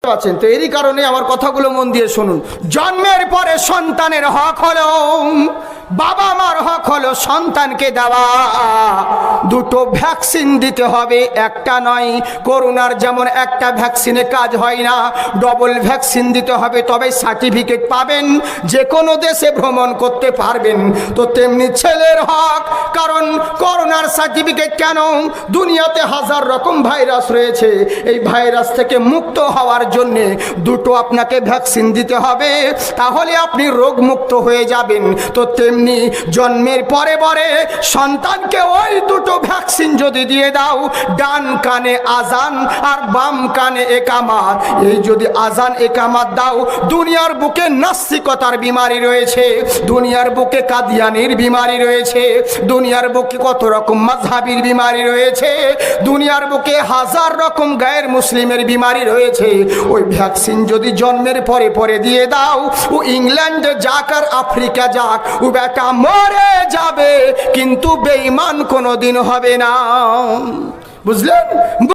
পাচ্ছেন তো? এরই কারণে আমার কথাগুলো মন দিয়ে শুনুন। জন্মের পরে সন্তানের হক হলো, বাবা মার হক হলো সন্তানকে দেওয়া। দুটো ভ্যাকসিন দিতে হবে, একটা নয়। করোনার যেমন একটা ভ্যাকসিনে কাজ হয় না, ডবল ভ্যাকসিন দিতে হবে, তবে সার্টিফিকেট পাবেন, যে কোনো দেশে ভ্রমণ করতে পারবেন। তো তেমনি ছেলের হক, কারণ করোনার সার্টিফিকেট কেন? দুনিয়াতে হাজার রকম ভাইরাস রয়েছে, এই ভাইরাস থেকে মুক্ত হওয়ার জন্যে দুটো আপনাকে ভ্যাকসিন দিতে হবে, তাহলে আপনি রোগমুক্ত হয়ে যাবেন। তো তেমনি জন্মের পরে পরে সন্তানকে ওই দুটো ভ্যাকসিন যদি দিয়ে দাও, ডান কানে আজান আর বাম কানে একামাত, এই যদি আজান একামাত দাও, দুনিয়ার বুকে নাস্তিকতার বিমারি রয়েছে, দুনিয়ার বুকে কাদিয়ানির বিমারি রয়েছে, দুনিয়ার বুকে কত রকম মাযহাবির বিমারি রয়েছে, দুনিয়ার বুকে হাজার রকম গায়ের মুসলিমের বিমারি রয়েছে। ওই ভ্যাকসিন যদি জন্মের পরে পরে দিয়ে দাও, ও ইংল্যান্ডে যাক আর আফ্রিকা যাক, ও বেটা মরে যাবে, কিন্তু বেঈমান কোনোদিন হবে না। বুঝলেন?